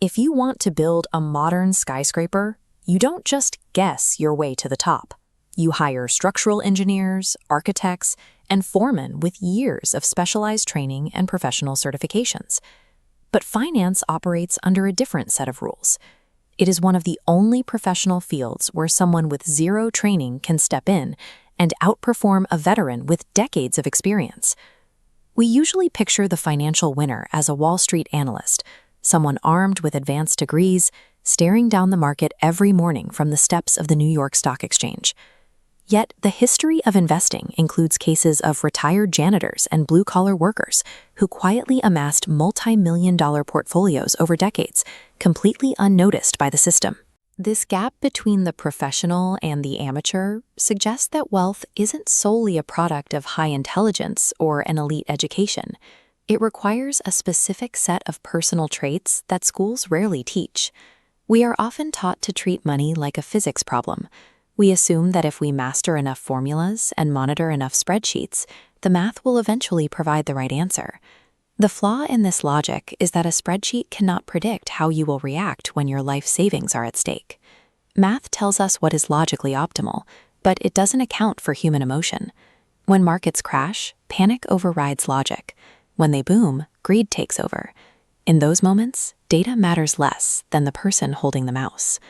If you want to build a modern skyscraper, you don't just guess your way to the top. You hire structural engineers, architects, and foremen with years of specialized training and professional certifications. But finance operates under a different set of rules. It is one of the only professional fields where someone with zero training can step in and outperform a veteran with decades of experience. We usually picture the financial winner as a Wall Street analyst, someone armed with advanced degrees, staring down the market every morning from the steps of the New York Stock Exchange. Yet, the history of investing includes cases of retired janitors and blue-collar workers who quietly amassed multi-million-dollar portfolios over decades, completely unnoticed by the system. This gap between the professional and the amateur suggests that wealth isn't solely a product of high intelligence or an elite education. It requires a specific set of personal traits that schools rarely teach. We are often taught to treat money like a physics problem. We assume that if we master enough formulas and monitor enough spreadsheets, the math will eventually provide the right answer. The flaw in this logic is that a spreadsheet cannot predict how you will react when your life savings are at stake. Math tells us what is logically optimal, but it doesn't account for human emotion. When markets crash, panic overrides logic. When they boom, greed takes over. In those moments, data matters less than the person holding the mouse.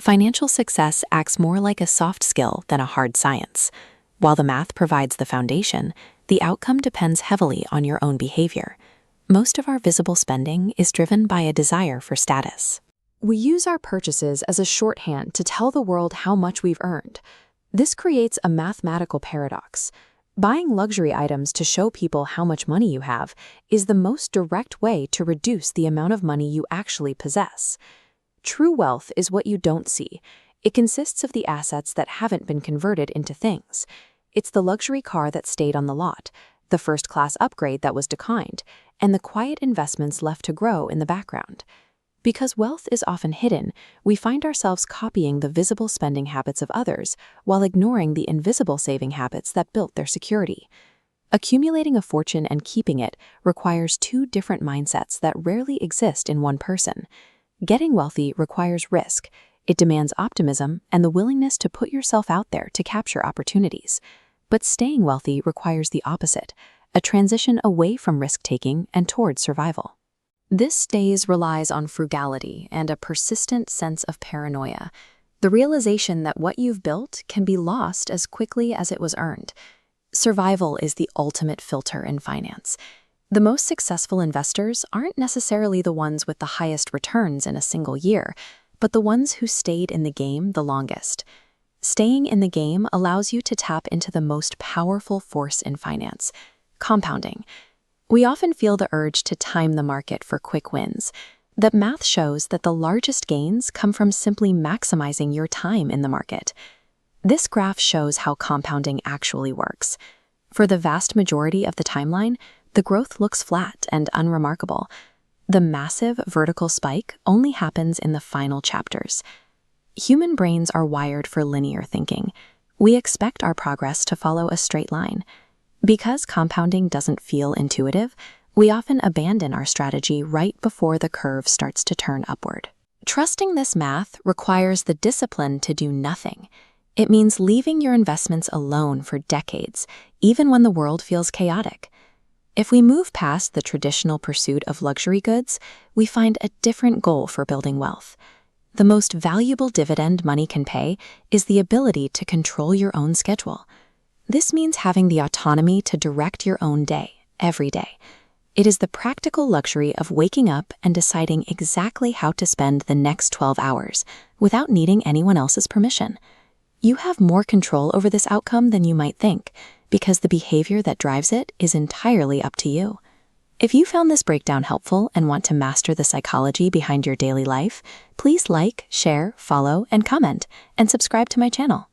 Financial success acts more like a soft skill than a hard science. While the math provides the foundation, the outcome depends heavily on your own behavior. Most of our visible spending is driven by a desire for status. We use our purchases as a shorthand to tell the world how much we've earned. This creates a mathematical paradox. Buying luxury items to show people how much money you have is the most direct way to reduce the amount of money you actually possess. True wealth is what you don't see. It consists of the assets that haven't been converted into things. It's the luxury car that stayed on the lot, the first-class upgrade that was declined, and the quiet investments left to grow in the background. Because wealth is often hidden, we find ourselves copying the visible spending habits of others while ignoring the invisible saving habits that built their security. Accumulating a fortune and keeping it requires two different mindsets that rarely exist in one person. Getting wealthy requires risk. It demands optimism and the willingness to put yourself out there to capture opportunities. But staying wealthy requires the opposite, a transition away from risk-taking and toward survival. This stage relies on frugality and a persistent sense of paranoia, the realization that what you've built can be lost as quickly as it was earned. Survival is the ultimate filter in finance. The most successful investors aren't necessarily the ones with the highest returns in a single year, but the ones who stayed in the game the longest. Staying in the game allows you to tap into the most powerful force in finance, compounding. We often feel the urge to time the market for quick wins. But math shows that the largest gains come from simply maximizing your time in the market. This graph shows how compounding actually works. For the vast majority of the timeline, the growth looks flat and unremarkable. The massive vertical spike only happens in the final chapters. Human brains are wired for linear thinking. We expect our progress to follow a straight line. Because compounding doesn't feel intuitive, we often abandon our strategy right before the curve starts to turn upward. Trusting this math requires the discipline to do nothing. It means leaving your investments alone for decades, even when the world feels chaotic. If we move past the traditional pursuit of luxury goods, we find a different goal for building wealth. The most valuable dividend money can pay is the ability to control your own schedule. This means having the autonomy to direct your own day, every day. It is the practical luxury of waking up and deciding exactly how to spend the next 12 hours without needing anyone else's permission. You have more control over this outcome than you might think, because the behavior that drives it is entirely up to you. If you found this breakdown helpful and want to master the psychology behind your daily life, please like, share, follow, and comment, and subscribe to my channel.